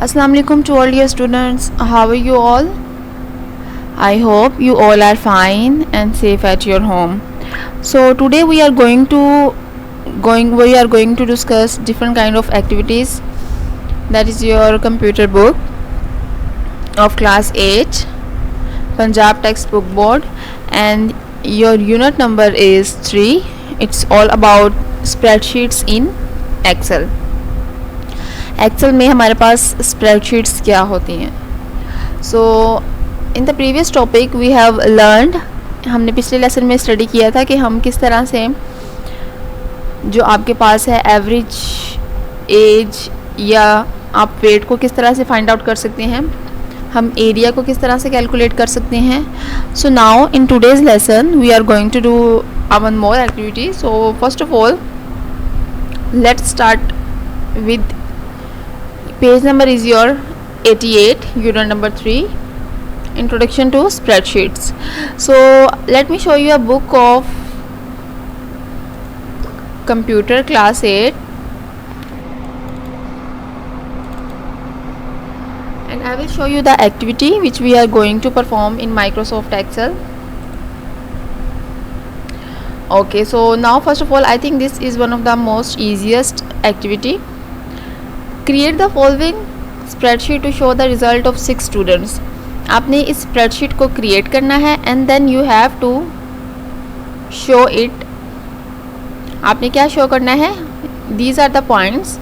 Assalamu alaikum to all dear students. How are you all? I hope you all are fine and safe at your home. So today we are going to discuss different kind of activities. That is your computer book of class 8 Punjab textbook board, and your unit number is 3. It's all about spreadsheets in Excel. Excel में हमारे पास spreadsheets क्या होती हैं. So in the previous topic we have learned, हमने पिछले lesson में study किया था कि हम किस तरह से जो आपके पास है एवरेज एज या आप वेट को किस तरह से फाइंड आउट कर सकते हैं, हम एरिया को किस तरह से कैलकुलेट कर सकते हैं. So now in today's lesson we are going to do one more activity. So first of all let's start with page number is your 88, unit number 3, introduction to spreadsheets. So let me show you a book of computer class 8, and I will show you the activity which we are going to perform in Microsoft Excel. Okay, so now first of all I think this is one of the most easiest activity. Create the following spreadsheet to show the result of 6 students. आपने इस spreadsheet को create करना है and then you have to show it. आपने क्या show करना है? These are the points.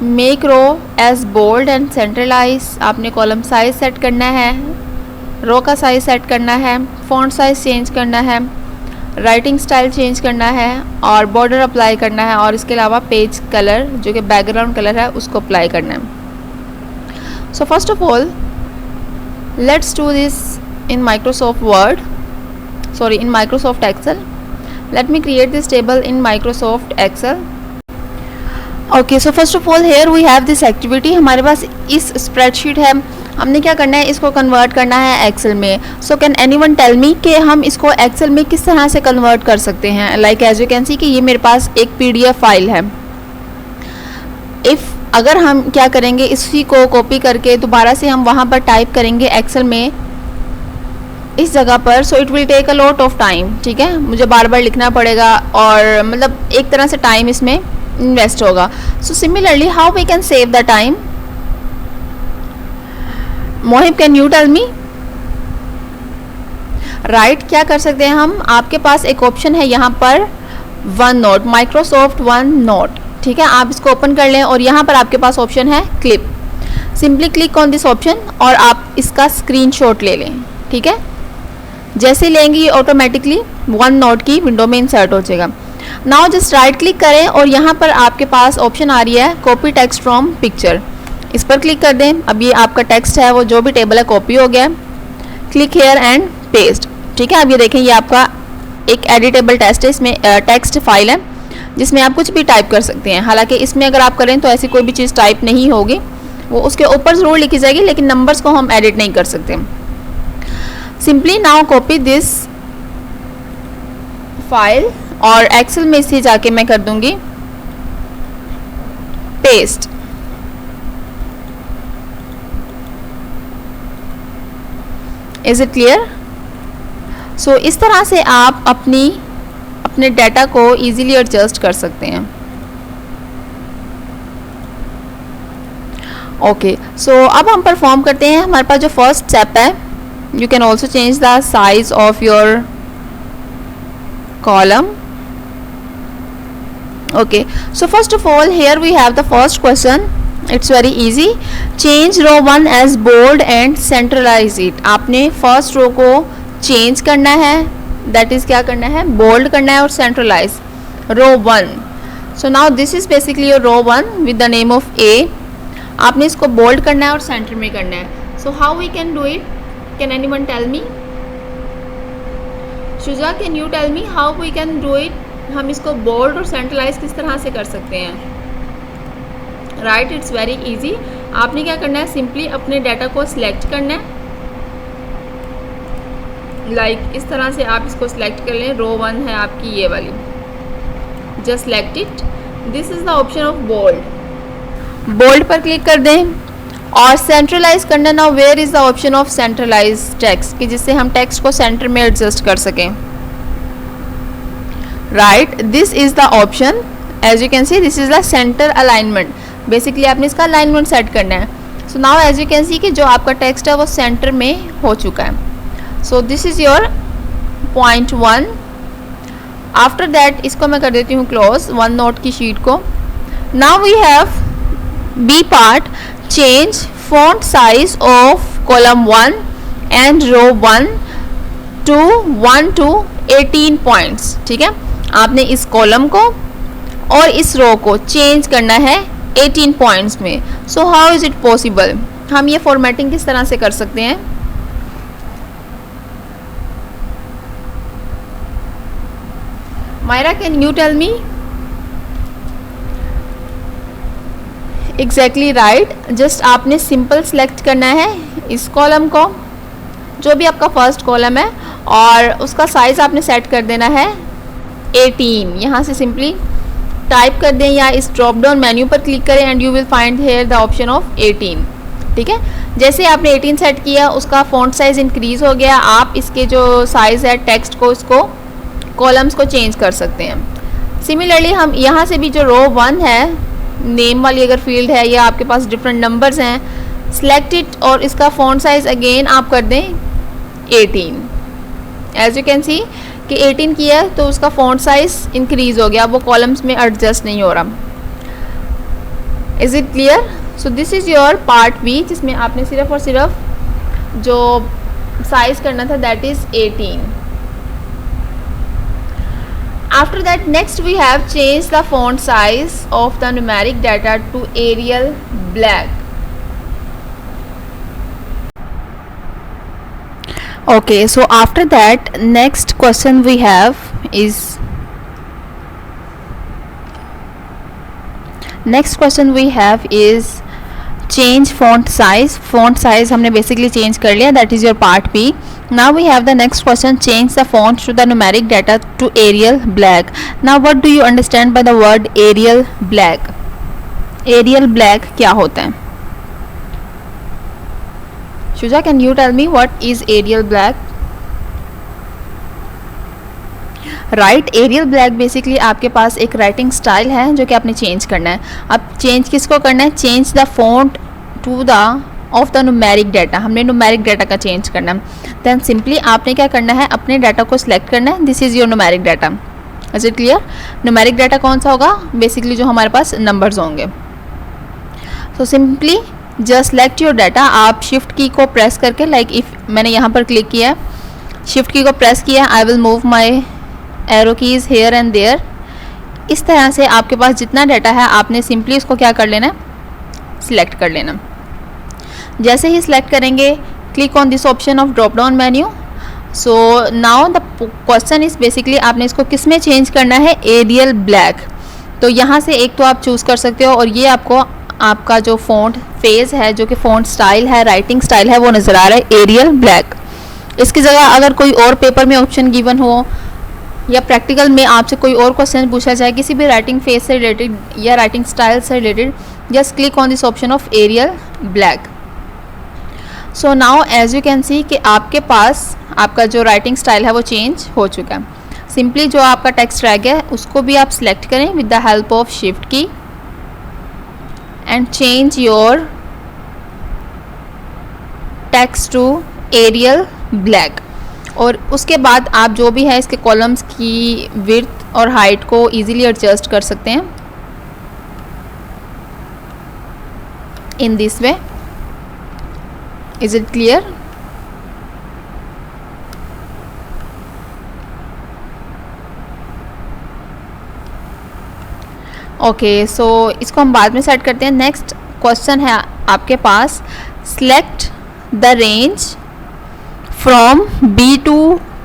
Make row as bold and centralize. आपने कॉलम साइज सेट करना है, रो का साइज सेट करना है, फॉन्ट साइज चेंज करना है, राइटिंग स्टाइल चेंज करना है और बॉर्डर अप्लाई करना है, और इसके अलावा पेज कलर जो कि बैकग्राउंड कलर है उसको अप्लाई करना है. So first of all let's do this in Microsoft Word, sorry in Microsoft Excel. Let me create this table in Microsoft Excel. Okay, so first of all here we have this activity. हमारे पास इस spreadsheet है, हमने क्या करना है, इसको convert करना है एक्सेल में. So can anyone tell me कि हम इसको एक्सेल में किस तरह से कन्वर्ट कर सकते हैं. Like as you can see कि ये मेरे पास एक पीडीएफ फाइल है. अगर हम क्या करेंगे, इसी को कॉपी करके दोबारा से हम वहाँ पर टाइप करेंगे एक्सेल में इस जगह पर, so it will take a lot of time. ठीक है, मुझे बार बार लिखना पड़ेगा और मतलब एक तरह से टाइम इसमें इन्वेस्ट होगा. So similarly how we can save the time? Mohib can you tell me? Right, क्या कर सकते हैं हम? आपके पास एक ऑप्शन है यहाँ पर one note, Microsoft one note. ठीक है, आप इसको ओपन कर लें और यहाँ पर आपके पास ऑप्शन है clip. Simply click on this option और आप इसका स्क्रीनशॉट ले लें. ठीक है, जैसे लेंगे ये ऑटोमेटिकली वन नोट की विंडो में इंसर्ट हो जाएगा. नाउ जस्ट राइट क्लिक करें और यहाँ पर आपके पास ऑप्शन आ रही है कॉपी टेक्स्ट फ्रॉम पिक्चर. इस पर क्लिक कर दें. अब ये आपका टेक्स्ट है वो जो भी टेबल है कॉपी हो गया. Click here and paste. ठीक है, अब ये देखें ये आपका एक एडिटेबल टेक्स्ट है, इसमें टेक्स्ट फाइल है जिसमें आप कुछ भी टाइप कर सकते हैं. हालांकि इसमें अगर आप करें तो ऐसी कोई भी चीज़ टाइप नहीं होगी, वो उसके ऊपर ज़रूर लिखी जाएगी लेकिन नंबर्स को हम एडिट नहीं कर सकते. Simply now copy this file और एक्सेल में इसे जाके मैं कर दूंगी paste. Is it clear? So इस तरह से आप अपने डाटा को इजीली एडजस्ट कर सकते हैं. ओके, सो अब हम परफॉर्म करते हैं. हमारे पास जो फर्स्ट स्टेप है, you can also change the size of your column. Okay, so first of all here we have the first question. It's very easy. Change row 1 as bold and centralize it. आपने first row को change करना है, that is क्या करना है, bold करना है और centralise row 1. So now this is basically your row 1 with the name of A. आपने इसको बोल्ड करना है और सेंटर में करना है. So how we can do it? Can anyone tell me? Shuja can you tell me how we can do it? हम इसको बोल्ड और सेंट्रलाइज किस तरह से कर सकते हैं? Right, it's very easy. आपने क्या करना है, सिंपली अपने डाटा को सिलेक्ट करना है. लाइक इस तरह से आप इसको सिलेक्ट कर लें. रो 1 है आपकी ये वाली, just select it. This is the option of bold. Bold पर क्लिक कर दें और सेंट्रलाइज करना, now where is the option of centralize text, कि जिससे हम टेक्स्ट को सेंटर में एडजस्ट कर सकें. Right, this is the option. As you can see this is the center alignment. Basically आपने इसका अलाइनमेंट सेट करना है. So now as you can see कि जो आपका टेक्स्ट है वो सेंटर में हो चुका है. So this is your point 1. After that इसको मैं कर देती हूँ क्लोज, वन नोट की शीट को. Now we have b part, change font size of column 1 and row 1 to 18 points. ठीक है, आपने इस कॉलम को और इस रो को चेंज करना है 18 पॉइंट्स में. So how is it possible? हम ये फॉर्मेटिंग किस तरह से कर सकते हैं? Maira, can you tell me? Exactly right. Just आपने सिंपल सेलेक्ट करना है इस कॉलम को, जो भी आपका फर्स्ट कॉलम है, और उसका साइज आपने सेट कर देना है 18. यहाँ से सिंपली टाइप कर दें या इस ड्रॉप डाउन मेन्यू पर क्लिक करें and you will find here the option of 18. ठीक है, जैसे आपने 18 सेट किया उसका फॉन्ट साइज इंक्रीज हो गया. आप इसके जो साइज है टेक्स्ट को, इसको कॉलम्स को चेंज कर सकते हैं. सिमिलरली हम यहाँ से भी जो रो 1 है, नेम वाली अगर फील्ड है या आपके पास डिफरेंट नंबर्स हैं, सिलेक्ट इट और इसका फॉन्ट साइज अगेन आप कर दें 18. एज यू कैन सी कि 18 किया तो उसका फॉन्ट साइज इंक्रीज हो गया, वो कॉलम्स में एडजस्ट नहीं हो रहा. Is it clear? So this is your part B, जिसमें आपने सिर्फ और सिर्फ जो साइज करना था that is 18. After that, next we have changed the font size of the numeric data to Arial black. Okay, so after that, next question we have is change font size. Font size हमने basically change कर लिया, that is your part B. Now we have the next question, change the font to the numeric data to Arial black. Now what do you understand by the word Arial black? Arial black क्या होता है? Shuja, can you tell me what is Arial black? Right, Arial black basically आपके पास एक writing style है जो कि आपने चेंज करना है. अब चेंज किसको करना है? Change the font to the of the numeric data. हमने न्यूमेरिक डाटा का चेंज करना है. देन सिंपली आपने क्या करना है? अपने डाटा को सिलेक्ट करना है. This is your numeric data. Is it clear? Numeric data कौन सा होगा? बेसिकली जो हमारे पास नंबर्स होंगे. So simply just select your data. आप शिफ्ट की को प्रेस करके, लाइक इफ मैंने यहाँ पर क्लिक किया, शिफ्ट की को प्रेस किया, I will move my arrow keys here and there. इस तरह से आपके पास जितना डाटा है आपने सिंपली उसको क्या कर लेना है? सिलेक्ट कर लेना. जैसे ही सिलेक्ट करेंगे, click on this option of drop down menu. So now the question is basically आपने इसको किस में चेंज करना है? Arial black. तो यहाँ से एक तो आप चूज़ कर सकते हो, और ये आपको आपका जो फॉन्ट फेज है, जो कि फॉन्ट स्टाइल है, राइटिंग स्टाइल है, वो नज़र आ रहा है एरियल ब्लैक. इसकी जगह अगर कोई और पेपर में ऑप्शन गिवन हो या प्रैक्टिकल में आपसे कोई और क्वेश्चन पूछा जाए किसी भी राइटिंग फेज से रिलेटेड या राइटिंग स्टाइल से related, just click on this option of Arial black. So now as you can see कि आपके पास आपका जो राइटिंग स्टाइल है वो चेंज हो चुका है. सिंपली जो आपका टेक्स्ट रह गया है उसको भी आप सिलेक्ट करें with the help of shift key and change your text to Arial black. और उसके बाद आप जो भी है इसके कॉलम्स की विड्थ और हाइट को इजीली एडजस्ट कर सकते हैं in this way. Is it clear? Okay, so इसको हम बाद में सेट करते हैं. नेक्स्ट क्वेश्चन है आपके पास, select the range from B2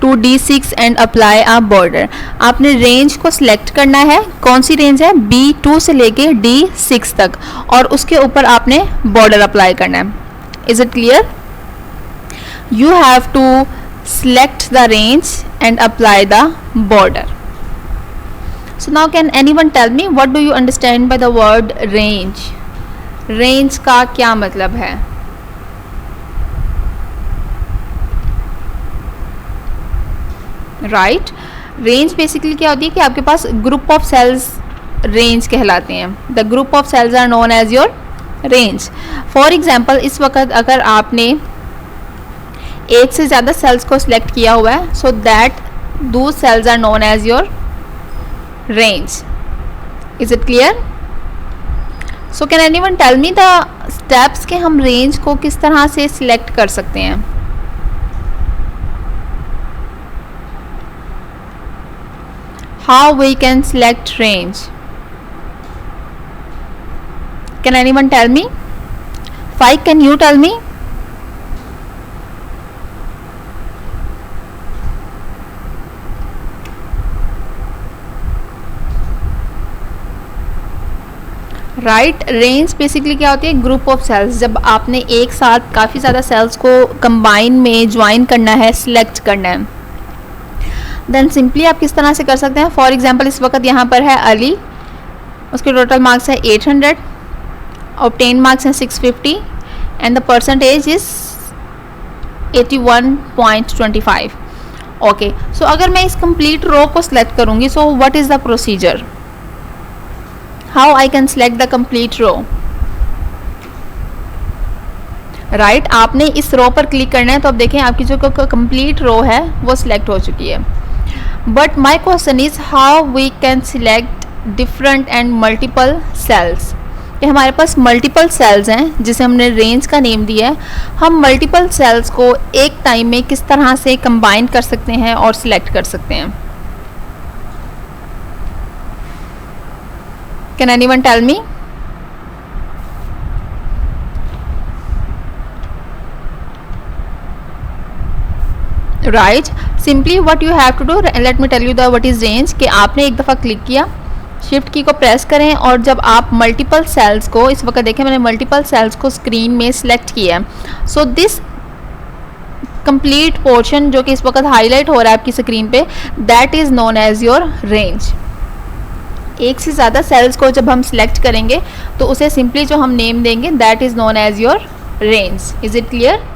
to D6 and apply a border. आपने रेंज को सिलेक्ट करना है. कौन सी रेंज है? B2 से लेके D6 तक, और उसके ऊपर आपने बॉर्डर अप्लाई करना है. Is it clear? You have to select the range and apply the border. So now can anyone tell me what do you understand by the word range? Range का क्या मतलब है? राइट, रेंज बेसिकली क्या होती है कि आपके पास ग्रुप ऑफ सेल्स रेंज कहलाते हैं. The group of cells are known as your range. For example, इस वक्त अगर आपने एक से ज़्यादा सेल्स को सिलेक्ट किया हुआ है, so that those cells are known as your range. Is it clear? So can anyone tell me the steps के हम रेंज को किस तरह से सिलेक्ट कर सकते हैं? How we can select range? Can anyone tell me? Faik, can you tell me? Right, range basically क्या होती है? Group of cells. जब आपने एक साथ काफ़ी ज़्यादा सेल्स को कंबाइन में ज्वाइन करना है, सिलेक्ट करना है, देन सिंपली आप किस तरह से कर सकते हैं? फॉर एग्जांपल, इस वक्त यहाँ पर है अली, उसके टोटल मार्क्स है 800, ऑब्टेन मार्क्स हैं 650 and the percentage is 81.25. Okay, so अगर मैं इस कंप्लीट रो को सिलेक्ट करूँगी, so what is the procedure? How I can select the complete row? Right, आपने इस रो पर क्लिक करना है, तो अब देखें आपकी जो कंप्लीट रो है वो सिलेक्ट हो चुकी है. But my question is how we can select different and multiple cells. कि हमारे पास मल्टीपल सेल्स हैं जिसे हमने रेंज का नेम दिया है. हम मल्टीपल सेल्स को एक टाइम में किस तरह से कंबाइन कर सकते हैं और सिलेक्ट कर सकते हैं? Can anyone tell me? Right, simply what you have to do, let me tell you the what is range. कि आपने एक दफ़ा क्लिक किया, शिफ्ट की को प्रेस करें, और जब आप मल्टीपल सेल्स को, इस वक्त देखें मैंने मल्टीपल सेल्स को स्क्रीन में सिलेक्ट किया है, सो दिस कंप्लीट पोर्शन जो कि इस वक्त हाईलाइट हो रहा है आपकी स्क्रीन पे, that is known as your range. एक से ज़्यादा सेल्स को जब हम सिलेक्ट करेंगे तो उसे सिंपली जो हम नेम देंगे, that is known as your range. Is it clear?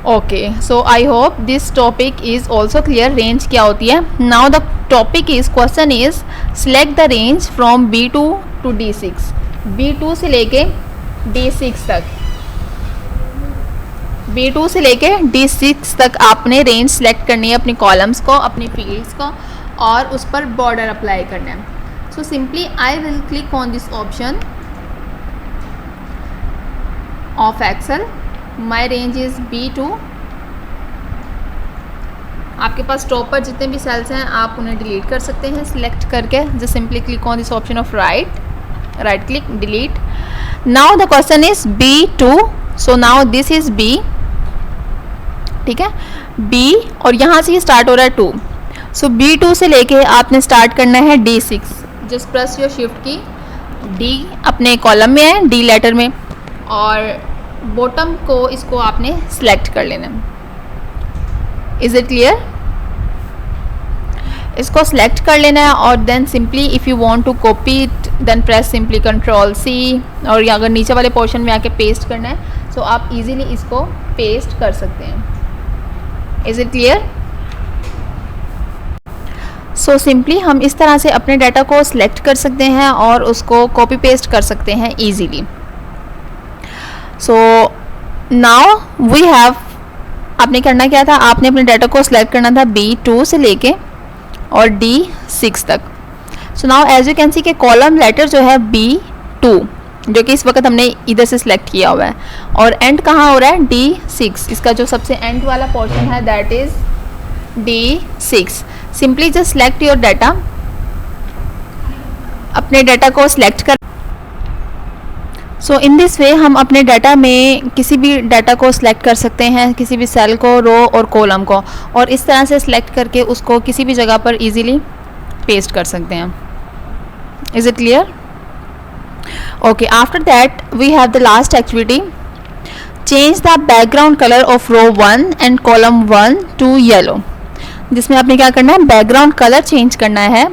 Okay, so I hope this topic is also clear. Range क्या होती है? Now the topic is, question is, select the range from B2 to D6. B2 से लेके D6 तक, B2 से लेके D6 तक आपने रेंज सेलेक्ट करनी है, अपनी कॉलम्स को, अपनी फील्ड्स को, और उस पर बॉर्डर अप्लाई करना है. So simply I will click on this option of Excel. My range is B2. आपके पास टॉप पर जितने भी सेल्स हैं आप उन्हें डिलीट कर सकते हैं सिलेक्ट करके. Just simply click on this option of right click, delete. Now the question is B2. So now this is B, ठीक है, B, और यहाँ से ये स्टार्ट हो रहा है 2. सो B2 से लेके आपने स्टार्ट करना है D6. Just press your shift की, D अपने कॉलम में है, D लेटर में, और बॉटम को इसको आपने सिलेक्ट कर लेना. Is it clear? इसको सिलेक्ट कर लेना है, और then simply if you want to copy it, then press simply Ctrl+C, और अगर नीचे वाले पोर्शन में आके पेस्ट करना है, सो आप इजीली इसको पेस्ट कर सकते हैं. Is it clear? So simply हम इस तरह से अपने डाटा को सिलेक्ट कर सकते हैं और उसको कॉपी पेस्ट कर सकते हैं easily. So now we have, आपने करना क्या था? आपने अपने डाटा को सिलेक्ट करना था B2 से लेके और D6 तक. So now as you can see के कॉलम लेटर जो है B2, जो कि इस वक्त हमने इधर से सिलेक्ट किया हुआ है, और एंड कहाँ हो रहा है? D6. इसका जो सबसे एंड वाला पोर्शन है that is D6. Simply just select your data, अपने डाटा को सिलेक्ट कर. सो इन दिस वे हम अपने डाटा में किसी भी डाटा को सिलेक्ट कर सकते हैं, किसी भी सेल को, रो और कॉलम को, और इस तरह से सिलेक्ट करके उसको किसी भी जगह पर इजीली पेस्ट कर सकते हैं. Is it clear? Okay, after that we have the last activity. Change the background colour of row 1 and column 1 to yellow. जिसमें आपने क्या करना है? बैकग्राउंड कलर चेंज करना है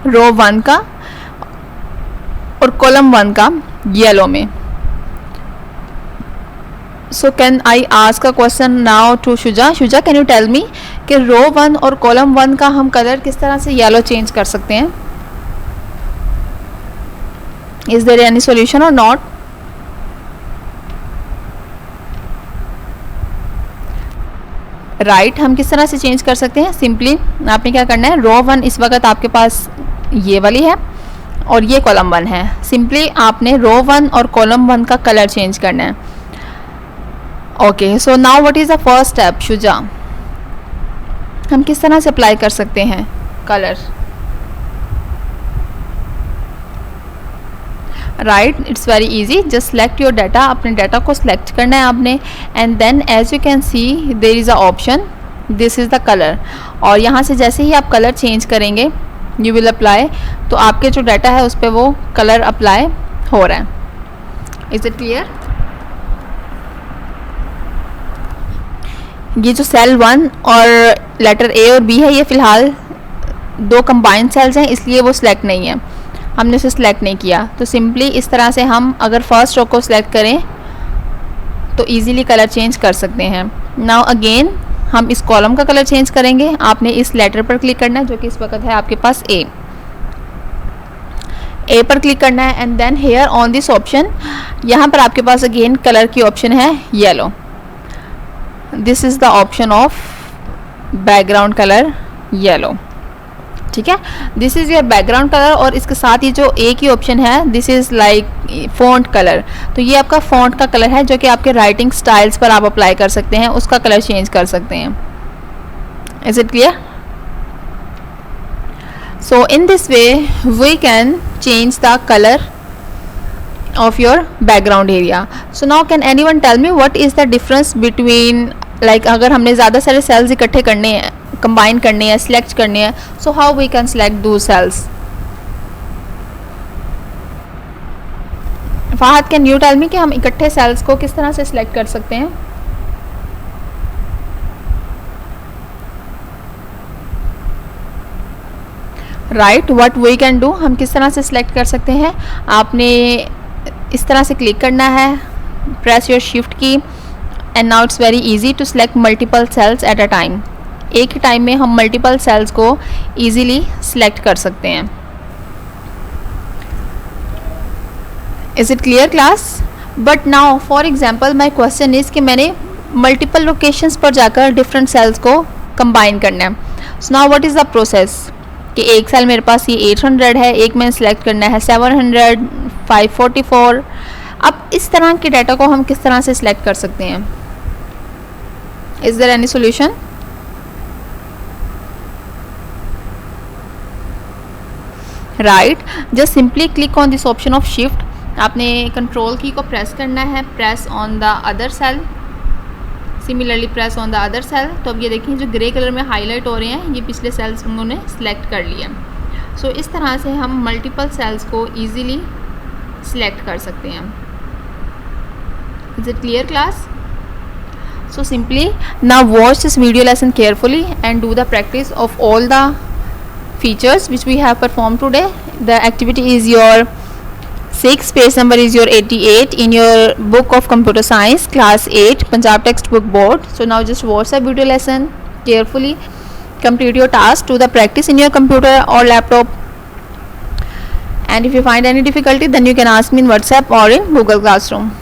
रो 1 का, और कॉलम 1 का येलो में. So can I ask a question now to Shuja. Shuja, can you tell me कि रो 1 और कॉलम 1 का हम कलर किस तरह से येलो चेंज कर सकते हैं? इज देयर एनी सॉल्यूशन और नॉट? राइट, हम किस तरह से चेंज कर सकते हैं? सिंपली आपने क्या करना है, रो 1 इस वक्त आपके पास ये वाली है और ये कॉलम 1 है. सिंपली आपने रो 1 और कॉलम 1 का कलर चेंज करना है. Okay, so now what is the first step Shuja? हम किस तरह से अप्लाई कर सकते हैं colour? Right, it's very easy. Just select your data. अपने डाटा को सिलेक्ट करना है आपने, and then as you can see there is a option, this is the colour. और यहाँ से जैसे ही आप कलर चेंज करेंगे यू विल अप्लाई, तो आपके जो डाटा है उस पर वो कलर अप्लाई हो रहा है. Is it clear? ये जो सेल 1 और लेटर ए और बी है, ये फ़िलहाल दो कंबाइंड सेल्स हैं, इसलिए वो सिलेक्ट नहीं है, हमने उसे सिलेक्ट नहीं किया. तो सिंपली इस तरह से हम अगर फर्स्ट रो को सिलेक्ट करें तो इजीली कलर चेंज कर सकते हैं. नाउ अगेन हम इस कॉलम का कलर चेंज करेंगे. आपने इस लेटर पर क्लिक करना है जो कि इस वक्त है आपके पास ए पर क्लिक करना है, and then here on this option, यहाँ पर आपके पास अगेन कलर की ऑप्शन है yellow. This is the option of background colour yellow. ठीक है, this is your background colour. और इसके साथ ही जो ए की ऑप्शन है, this is like font colour. तो ये आपका फॉन्ट का कलर है जो कि आपके राइटिंग स्टाइल्स पर आप अप्लाई कर सकते हैं, उसका कलर चेंज कर सकते हैं. Is it clear? So in this way we can change the colour of your background area. So now can anyone tell me what is the difference between, like अगर हमने ज़्यादा सारे cells इकट्ठे करने हैं, combine करने हैं, select करने हैं, so how we can select those cells? Fahad, can you tell me कि हम इकट्ठे cells को किस तरह से select कर सकते हैं? Right, what we can do, हम किस तरह से select कर सकते हैं? आपने इस तरह से क्लिक करना है, press your shift key, and now it's very easy to select multiple cells at a time. एक ही टाइम में हम मल्टीपल सेल्स को इजीली सिलेक्ट कर सकते हैं. Is it clear class? But now for example my question is कि मैंने मल्टीपल लोकेशंस पर जाकर डिफरेंट सेल्स को कंबाइन करना है. So now what is the process? कि एक सेल मेरे पास ये 800 है, एक में सिलेक्ट करना है 700, 544. अब इस तरह के डाटा को हम किस तरह से सिलेक्ट कर सकते हैं? Is there any solution? Right, just simply click on this option of shift. आपने कंट्रोल की को प्रेस करना है, press on the other cell, similarly press on the other cell. तो अब ये देखिए जो ग्रे कलर में हाईलाइट हो रहे हैं, ये पिछले सेल्स उन्होंने सिलेक्ट कर लिए. सो इस तरह से हम मल्टीपल सेल्स को ईजीली सिलेक्ट कर सकते हैं. Is it clear class? So simply now watch this video lesson carefully and do the practice of all the features which we have performed today. The activity is your 6, page number is your 88 in your book of computer science class 8 Punjab textbook board. So now just watch the video lesson carefully, complete your task, do the practice in your computer or laptop, and if you find any difficulty then you can ask me in WhatsApp or in Google Classroom.